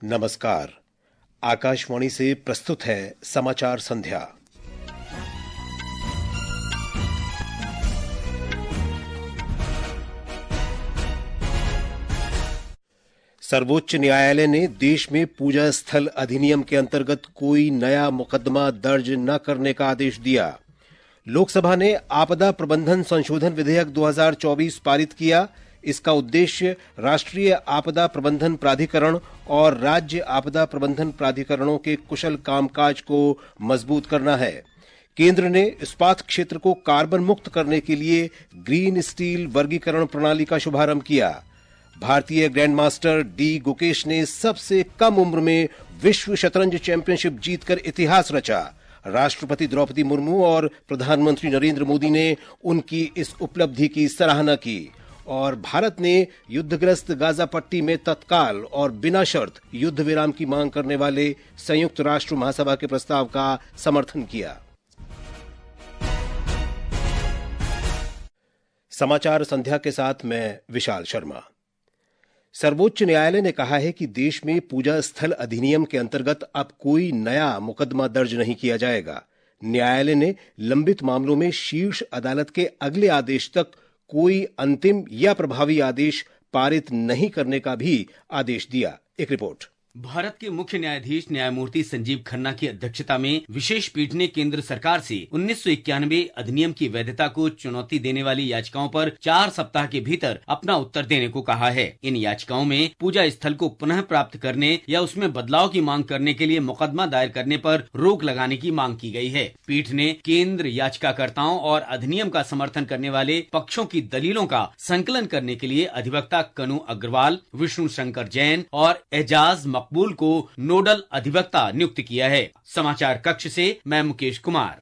नमस्कार। आकाशवाणी से प्रस्तुत है समाचार संध्या। सर्वोच्च न्यायालय ने देश में पूजा स्थल अधिनियम के अंतर्गत कोई नया मुकदमा दर्ज न करने का आदेश दिया। लोकसभा ने आपदा प्रबंधन संशोधन विधेयक 2024 पारित किया। इसका उद्देश्य राष्ट्रीय आपदा प्रबंधन प्राधिकरण और राज्य आपदा प्रबंधन प्राधिकरणों के कुशल कामकाज को मजबूत करना है। केंद्र ने इस्पात क्षेत्र को कार्बन मुक्त करने के लिए ग्रीन स्टील वर्गीकरण प्रणाली का शुभारंभ किया। भारतीय ग्रैंडमास्टर डी गुकेश ने सबसे कम उम्र में विश्व शतरंज चैंपियनशिप जीतकर इतिहास रचा। राष्ट्रपति द्रौपदी मुर्मू और प्रधानमंत्री नरेंद्र मोदी ने उनकी इस उपलब्धि की सराहना की और भारत ने युद्धग्रस्त गाजा पट्टी में तत्काल और बिना शर्त युद्ध विराम की मांग करने वाले संयुक्त राष्ट्र महासभा के प्रस्ताव का समर्थन किया। समाचार संध्या के साथ मैं विशाल शर्मा। सर्वोच्च न्यायालय ने कहा है कि देश में पूजा स्थल अधिनियम के अंतर्गत अब कोई नया मुकदमा दर्ज नहीं किया जाएगा। न्यायालय ने लंबित मामलों में शीर्ष अदालत के अगले आदेश तक कोई अंतिम या प्रभावी आदेश पारित नहीं करने का भी आदेश दिया। एक रिपोर्ट। भारत के मुख्य न्यायाधीश न्यायमूर्ति संजीव खन्ना की अध्यक्षता में विशेष पीठ ने केंद्र सरकार से 1991 अधिनियम की वैधता को चुनौती देने वाली याचिकाओं पर 4 सप्ताह के भीतर अपना उत्तर देने को कहा है। इन याचिकाओं में पूजा स्थल को पुनः प्राप्त करने या उसमें बदलाव की मांग करने के लिए मुकदमा दायर करने पर रोक लगाने की मांग की गई है। पीठ ने केंद्र याचिकाकर्ताओं और अधिनियम का समर्थन करने वाले पक्षों की दलीलों का संकलन करने के लिए अधिवक्ता कनु अग्रवाल, विष्णु शंकर जैन और एजाज मकबूल को नोडल अधिवक्ता नियुक्त किया है। समाचार कक्ष से मैं मुकेश कुमार।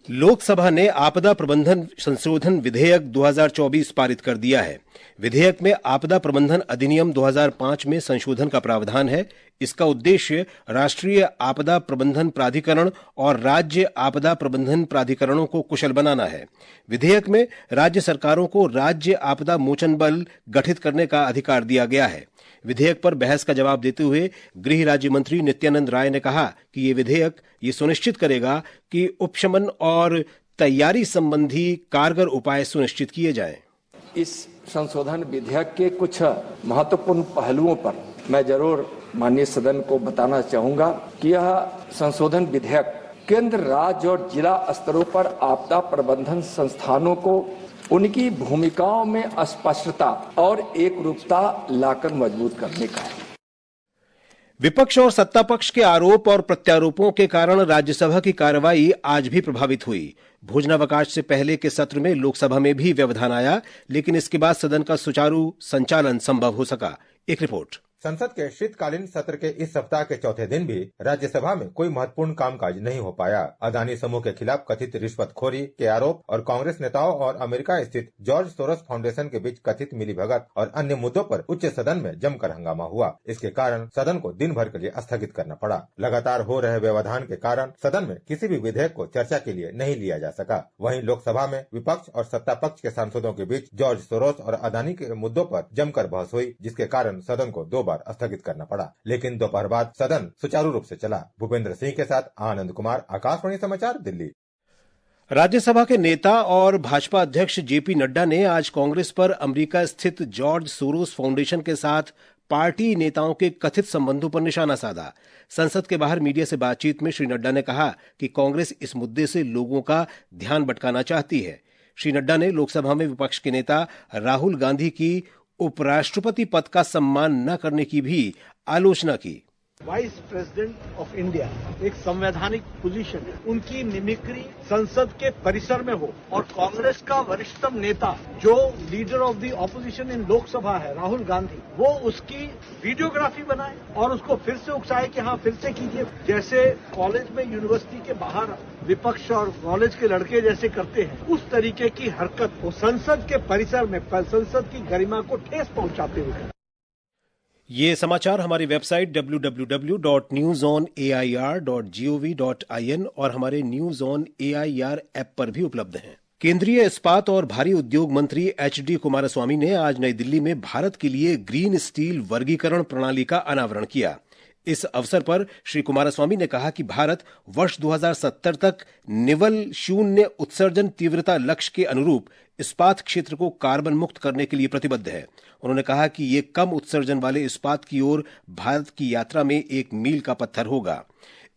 लोकसभा ने आपदा प्रबंधन संशोधन विधेयक 2024 पारित कर दिया है। विधेयक में आपदा प्रबंधन अधिनियम 2005 में संशोधन का प्रावधान है। इसका उद्देश्य राष्ट्रीय आपदा प्रबंधन प्राधिकरण और राज्य आपदा प्रबंधन प्राधिकरणों को कुशल बनाना है। विधेयक में राज्य सरकारों को राज्य आपदा मोचन बल गठित करने का अधिकार दिया गया है। विधेयक पर बहस का जवाब देते हुए गृह राज्य मंत्री नित्यानंद राय ने कहा कि ये विधेयक ये सुनिश्चित करेगा कि उपशमन और तैयारी संबंधी कारगर उपाय सुनिश्चित किए जाएं। इस संशोधन विधेयक के कुछ महत्वपूर्ण पहलुओं पर मैं जरूर माननीय सदन को बताना चाहूंगा कि यह संशोधन विधेयक केंद्र, राज्य और जिला स्तरों पर आपदा प्रबंधन संस्थानों को उनकी भूमिकाओं में स्पष्टता और एकरूपता लाकर मजबूत करने का है। विपक्ष और सत्ता पक्ष के आरोप और प्रत्यारोपों के कारण राज्यसभा की कार्रवाई आज भी प्रभावित हुई। भोजनावकाश से पहले के सत्र में लोकसभा में भी व्यवधान आया, लेकिन इसके बाद सदन का सुचारू संचालन संभव हो सका। एक रिपोर्ट। संसद के शीतकालीन सत्र के इस सप्ताह के चौथे दिन भी राज्यसभा में कोई महत्वपूर्ण कामकाज नहीं हो पाया। अदानी समूह के खिलाफ कथित रिश्वतखोरी के आरोप और कांग्रेस नेताओं और अमेरिका स्थित जॉर्ज सोरोस फाउंडेशन के बीच कथित मिलीभगत और अन्य मुद्दों पर उच्च सदन में जमकर हंगामा हुआ। इसके कारण सदन को दिन भर के लिए स्थगित करना पड़ा। लगातार हो रहे व्यवधान के कारण सदन में किसी भी विधेयक को चर्चा के लिए नहीं लिया जा सका। वहीं लोकसभा में विपक्ष और सत्ता पक्ष के सांसदों के बीच जॉर्ज सोरोस और अदानी के मुद्दों पर जमकर बहस हुई, जिसके कारण सदन को 2 बार स्थगित करना पड़ा। लेकिन दोपहर बाद सदन सुचारू रूप से चला। भूपेंद्र सिंह के साथ आनंद कुमार, आकाशवाणी समाचार, दिल्ली। राज्यसभा के नेता और भाजपा अध्यक्ष जेपी नड्डा ने आज कांग्रेस पर अमेरिका स्थित जॉर्ज सोरोस फाउंडेशन के साथ पार्टी नेताओं के कथित संबंधों पर निशाना साधा। संसद के बाहर मीडिया से बातचीत में श्री नड्डा ने कहा कि कांग्रेस इस मुद्दे से लोगों का ध्यान भटकाना चाहती है। श्री नड्डा ने लोकसभा में विपक्ष के नेता राहुल गांधी की उपराष्ट्रपति पद का सम्मान न करने की भी आलोचना की। वाइस प्रेसिडेंट ऑफ इंडिया एक संवैधानिक पोजीशन है, उनकी मिमिक्री संसद के परिसर में हो और कांग्रेस का वरिष्ठतम नेता जो लीडर ऑफ द ऑपोजिशन इन लोकसभा है राहुल गांधी, वो उसकी वीडियोग्राफी बनाए और उसको फिर से उकसाए कि हाँ फिर से कीजिए। जैसे कॉलेज में यूनिवर्सिटी के बाहर विपक्ष और कॉलेज के लड़के जैसे करते हैं, उस तरीके की हरकत वो संसद के परिसर में संसद की गरिमा को ठेस पहुंचाते हुए। ये समाचार हमारी वेबसाइट www.newsonair.gov.in और हमारे न्यूज ऑन एआईआर ऐप पर भी उपलब्ध हैं। केंद्रीय इस्पात और भारी उद्योग मंत्री एचडी कुमारस्वामी ने आज नई दिल्ली में भारत के लिए ग्रीन स्टील वर्गीकरण प्रणाली का अनावरण किया। इस अवसर पर श्री कुमारस्वामी ने कहा कि भारत वर्ष 2070 तक निवल शून्य उत्सर्जन तीव्रता लक्ष्य के अनुरूप इस्पात क्षेत्र को कार्बन मुक्त करने के लिए प्रतिबद्ध है। उन्होंने कहा कि ये कम उत्सर्जन वाले इस्पात की ओर भारत की यात्रा में एक मील का पत्थर होगा।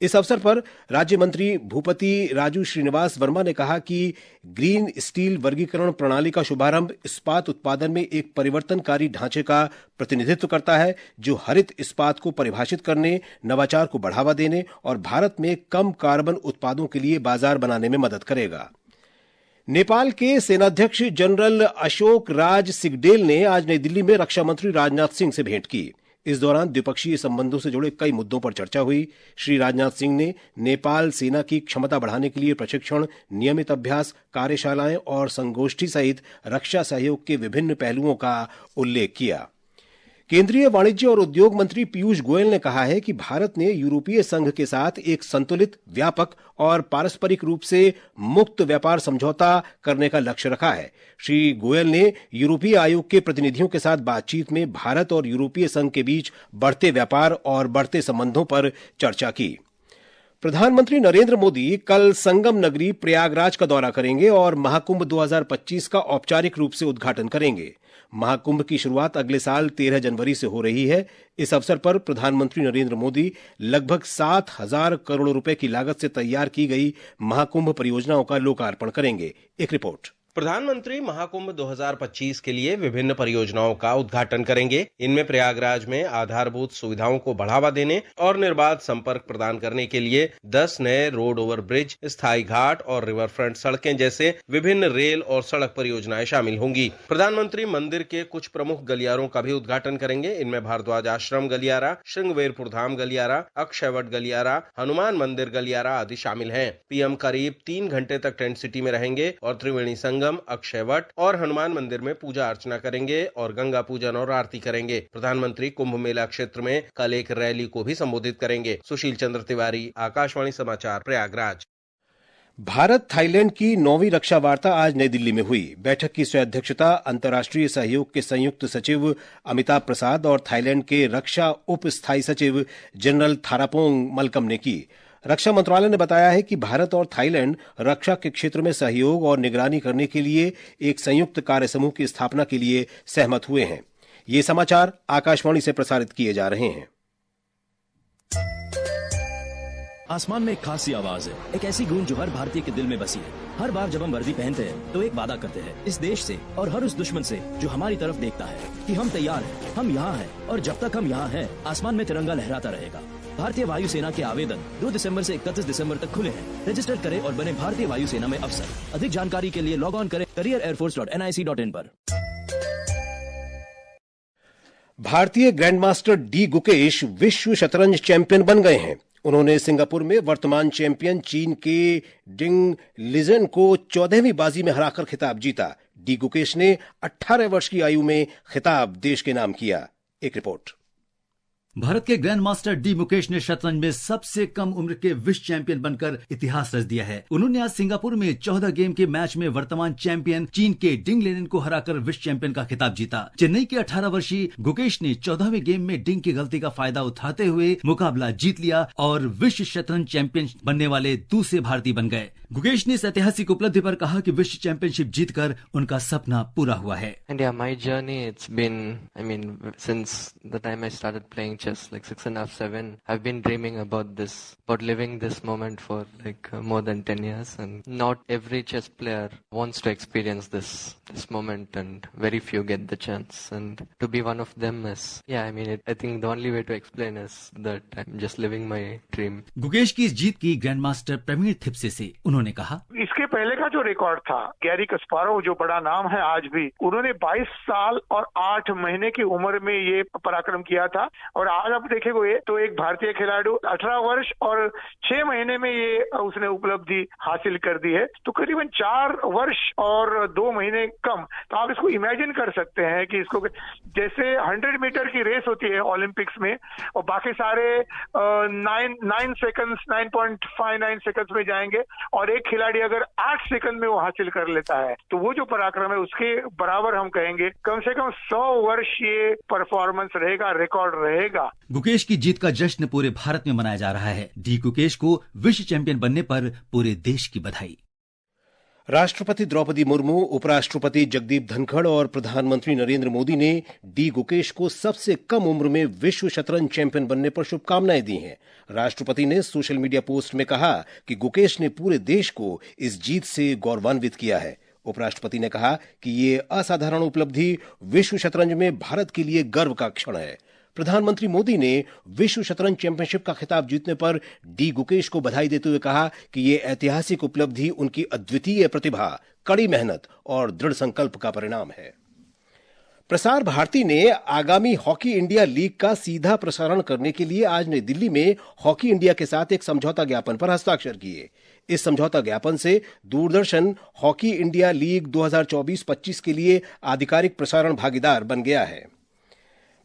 इस अवसर पर राज्य मंत्री भूपति राजू श्रीनिवास वर्मा ने कहा कि ग्रीन स्टील वर्गीकरण प्रणाली का शुभारंभ इस्पात उत्पादन में एक परिवर्तनकारी ढांचे का प्रतिनिधित्व करता है, जो हरित इस्पात को परिभाषित करने, नवाचार को बढ़ावा देने और भारत में कम कार्बन उत्पादों के लिए बाजार बनाने में मदद करेगा। नेपाल के सेनाध्यक्ष जनरल अशोक राज सिगडेल ने आज नई दिल्ली में रक्षा मंत्री राजनाथ सिंह से भेंट की। इस दौरान द्विपक्षीय संबंधों से जुड़े कई मुद्दों पर चर्चा हुई। श्री राजनाथ सिंह ने नेपाल सेना की क्षमता बढ़ाने के लिए प्रशिक्षण, नियमित अभ्यास, कार्यशालाएं और संगोष्ठी सहित रक्षा सहयोग के विभिन्न पहलुओं का उल्लेख किया। केंद्रीय वाणिज्य और उद्योग मंत्री पीयूष गोयल ने कहा है कि भारत ने यूरोपीय संघ के साथ एक संतुलित, व्यापक और पारस्परिक रूप से मुक्त व्यापार समझौता करने का लक्ष्य रखा है। श्री गोयल ने यूरोपीय आयोग के प्रतिनिधियों के साथ बातचीत में भारत और यूरोपीय संघ के बीच बढ़ते व्यापार और बढ़ते संबंधों पर चर्चा की। प्रधानमंत्री नरेंद्र मोदी कल संगम नगरी प्रयागराज का दौरा करेंगे और महाकुंभ 2025 का औपचारिक रूप से उद्घाटन करेंगे। महाकुंभ की शुरुआत अगले साल 13 जनवरी से हो रही है। इस अवसर पर प्रधानमंत्री नरेंद्र मोदी लगभग 7,000 करोड़ रुपए की लागत से तैयार की गई महाकुंभ परियोजनाओं का लोकार्पण करेंगे। एक रिपोर्ट। प्रधानमंत्री महाकुंभ 2025 के लिए विभिन्न परियोजनाओं का उद्घाटन करेंगे। इनमें प्रयागराज में आधारभूत सुविधाओं को बढ़ावा देने और निर्बाध संपर्क प्रदान करने के लिए 10 नए रोड ओवर ब्रिज, स्थायी घाट और रिवर फ्रंट सड़कें जैसे विभिन्न रेल और सड़क परियोजनाएं शामिल होंगी। प्रधानमंत्री मंदिर के कुछ प्रमुख गलियारों का भी उद्घाटन करेंगे। इनमें भारद्वाज आश्रम गलियारा, श्रृंगवेरपुर धाम गलियारा, अक्षयवट गलियारा, हनुमान मंदिर गलियारा आदि शामिल हैं। पीएम करीब 3 घंटे तक टेंट सिटी में रहेंगे और त्रिवेणी संगम, अक्षयवट और हनुमान मंदिर में पूजा अर्चना करेंगे और गंगा पूजन और आरती करेंगे। प्रधानमंत्री कुंभ मेला क्षेत्र में कल एक रैली को भी संबोधित करेंगे। सुशील चंद्र तिवारी, आकाशवाणी समाचार, प्रयागराज। भारत थाईलैंड की 9वीं रक्षा वार्ता आज नई दिल्ली में हुई। बैठक की अध्यक्षता अंतर्राष्ट्रीय सहयोग के संयुक्त सचिव अमिताभ प्रसाद और थाईलैंड के रक्षा उप स्थायी सचिव जनरल थारापोंग मलकम ने की। रक्षा मंत्रालय ने बताया है कि भारत और थाईलैंड रक्षा के क्षेत्र में सहयोग और निगरानी करने के लिए एक संयुक्त कार्य समूह की स्थापना के लिए सहमत हुए हैं। ये समाचार आकाशवाणी से प्रसारित किए जा रहे हैं। आसमान में एक खास सी आवाज है, एक ऐसी गूंज जो हर भारतीय के दिल में बसी है। हर बार जब हम वर्दी पहनते हैं तो एक वादा करते हैं इस देश से और हर उस दुश्मन से जो हमारी तरफ देखता है कि हम तैयार हैं, हम यहाँ हैं और जब तक हम यहाँ हैं आसमान में तिरंगा लहराता रहेगा। भारतीय वायुसेना के आवेदन 2 दिसंबर से 31 दिसंबर तक खुले हैं। रजिस्टर करें और बने भारतीय वायुसेना में अफसर। अधिक जानकारी के लिए लॉग ऑन करें careerairforce.nic.in पर। भारतीय ग्रैंडमास्टर डी गुकेश विश्व शतरंज चैंपियन बन गए हैं। उन्होंने सिंगापुर में वर्तमान चैंपियन चीन के डिंग लिजन को 14वीं बाजी में हराकर खिताब जीता। डी गुकेश ने 18 वर्ष की आयु में खिताब देश के नाम किया। एक रिपोर्ट। भारत के ग्रैंड मास्टर डी मुकेश ने शतरंज में सबसे कम उम्र के विश्व चैंपियन बनकर इतिहास रच दिया है। उन्होंने आज सिंगापुर में 14 गेम के मैच में वर्तमान चैंपियन चीन के डिंग लेनिन को हराकर विश्व चैंपियन का खिताब जीता। चेन्नई के 18 वर्षीय गुकेश ने 14वें गेम में डिंग की गलती का फायदा उठाते हुए मुकाबला जीत लिया और विश्व शतरंज चैंपियन बनने वाले दूसरे भारतीय बन गए। गुकेश ने इस ऐतिहासिक उपलब्धि पर कहा कि विश्व चैंपियनशिप जीतकर उनका सपना पूरा हुआ है। And yeah, my journey, it's been, since the time I started playing chess, like 6.5, 7, I've been dreaming about this, about living this moment for more than 10 years. And not every chess player wants to experience this moment, and very few get the chance. And to be one of them is, I think the only way to explain is that I'm just living my dream. Gukesh की इस जीत की grand master Praveen Thipsay से उन्होंने कहा, इसके पहले का जो रिकॉर्ड था, गैरी कस्पारोव जो बड़ा नाम है आज भी, उन्होंने 22 साल और 8 महीने की उम्र में ये पराक्रम किया था और आज आप देखेंगे तो एक भारतीय खिलाड़ी 18 वर्ष और 6 महीने में ये उसने उपलब्धि हासिल कर दी है, तो करीबन 4 वर्ष और 2 महीने कम। तो आप इसको इमेजिन कर सकते हैं कि इसको जैसे 100 मीटर की रेस होती है ओलंपिक्स में और बाकी सारे 9 सेकंड्स 9.59 सेकंड्स में जाएंगे और एक खिलाड़ी अगर 8 सेकंड में वो हासिल कर लेता है तो वो जो पराक्रम है उसके बराबर हम कहेंगे। कम से कम 100 वर्ष ये परफॉर्मेंस रहेगा, रिकॉर्ड रहेगा। गुकेश की जीत का जश्न पूरे भारत में मनाया जा रहा है। डी गुकेश को विश्व चैंपियन बनने पर पूरे देश की बधाई। राष्ट्रपति द्रौपदी मुर्मू, उपराष्ट्रपति जगदीप धनखड़ और प्रधानमंत्री नरेंद्र मोदी ने डी गुकेश को सबसे कम उम्र में विश्व शतरंज चैंपियन बनने पर शुभकामनाएं दी हैं। राष्ट्रपति ने सोशल मीडिया पोस्ट में कहा कि गुकेश ने पूरे देश को इस जीत से गौरवान्वित किया है। उपराष्ट्रपति ने कहा कि ये असाधारण उपलब्धि विश्व शतरंज में भारत के लिए गर्व का क्षण है। प्रधानमंत्री मोदी ने विश्व शतरंज चैंपियनशिप का खिताब जीतने पर डी गुकेश को बधाई देते हुए कहा कि ये ऐतिहासिक उपलब्धि उनकी अद्वितीय प्रतिभा, कड़ी मेहनत और दृढ़ संकल्प का परिणाम है। प्रसार भारती ने आगामी हॉकी इंडिया लीग का सीधा प्रसारण करने के लिए आज नई दिल्ली में हॉकी इंडिया के साथ एक समझौता ज्ञापन पर हस्ताक्षर किए। इस समझौता ज्ञापन से दूरदर्शन हॉकी इंडिया लीग 2024-25 के लिए आधिकारिक प्रसारण भागीदार बन गया है।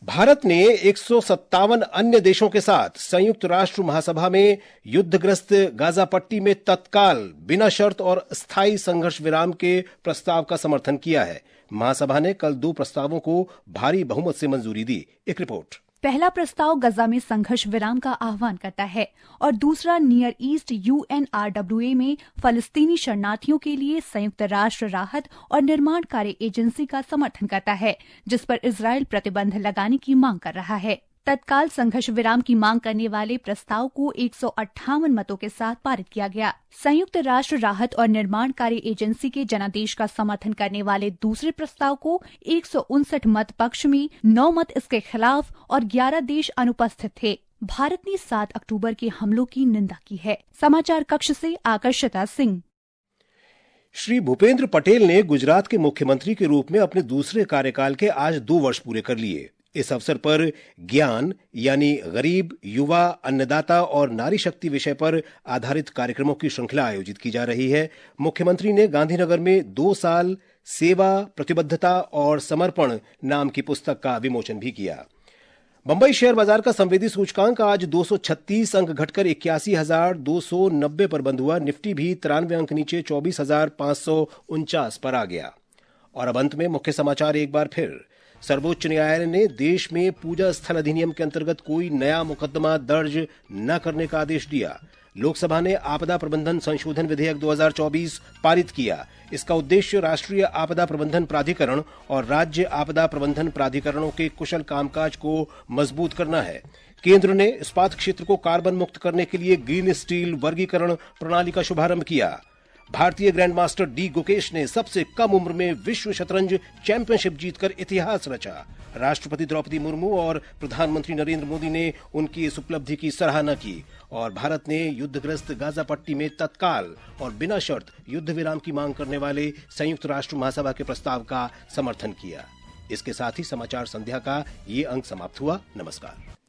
भारत ने 157 अन्य देशों के साथ संयुक्त राष्ट्र महासभा में युद्धग्रस्त गाजा पट्टी में तत्काल, बिना शर्त और स्थायी संघर्ष विराम के प्रस्ताव का समर्थन किया है। महासभा ने कल 2 प्रस्तावों को भारी बहुमत से मंजूरी दी। एक रिपोर्ट। पहला प्रस्ताव गजा में संघर्ष विराम का आह्वान करता है और दूसरा नियर ईस्ट UNRWA में फलस्तीनी शरणार्थियों के लिए संयुक्त राष्ट्र राहत और निर्माण कार्य एजेंसी का समर्थन करता है, जिस पर इजराइल प्रतिबंध लगाने की मांग कर रहा है। तत्काल संघर्ष विराम की मांग करने वाले प्रस्ताव को 158 मतों के साथ पारित किया गया। संयुक्त राष्ट्र राहत और निर्माण कार्य एजेंसी के जनादेश का समर्थन करने वाले दूसरे प्रस्ताव को 159 मत पक्ष में, 9 मत इसके खिलाफ और 11 देश अनुपस्थित थे। भारत ने 7 अक्टूबर के हमलों की निंदा की है। समाचार कक्ष से आकर्षिता सिंह। श्री भूपेंद्र पटेल ने गुजरात के मुख्यमंत्री के रूप में अपने दूसरे कार्यकाल के आज 2 वर्ष पूरे कर लिए। इस अवसर पर ज्ञान यानी गरीब, युवा, अन्नदाता और नारी शक्ति विषय पर आधारित कार्यक्रमों की श्रृंखला आयोजित की जा रही है। मुख्यमंत्री ने गांधीनगर में 2 साल सेवा, प्रतिबद्धता और समर्पण नाम की पुस्तक का विमोचन भी किया। बंबई शेयर बाजार का संवेदी सूचकांक आज 236 अंक घटकर 81,290 पर बंद हुआ। निफ्टी भी 93 अंक नीचे 24,549 पर आ गया। और अब अंत में मुख्य समाचार एक बार फिर। सर्वोच्च न्यायालय ने देश में पूजा स्थल अधिनियम के अंतर्गत कोई नया मुकदमा दर्ज न करने का आदेश दिया। लोकसभा ने आपदा प्रबंधन संशोधन विधेयक 2024 पारित किया। इसका उद्देश्य राष्ट्रीय आपदा प्रबंधन प्राधिकरण और राज्य आपदा प्रबंधन प्राधिकरणों के कुशल कामकाज को मजबूत करना है। केंद्र ने इस्पात क्षेत्र को कार्बन मुक्त करने के लिए ग्रीन स्टील वर्गीकरण प्रणाली का शुभारंभ किया। भारतीय ग्रैंड मास्टर डी गुकेश ने सबसे कम उम्र में विश्व शतरंज चैंपियनशिप जीतकर इतिहास रचा। राष्ट्रपति द्रौपदी मुर्मू और प्रधानमंत्री नरेंद्र मोदी ने उनकी इस उपलब्धि की सराहना की। और भारत ने युद्धग्रस्त गाजा पट्टी में तत्काल और बिना शर्त युद्ध विराम की मांग करने वाले संयुक्त राष्ट्र महासभा के प्रस्ताव का समर्थन किया। इसके साथ ही समाचार संध्या का ये अंक समाप्त हुआ। नमस्कार।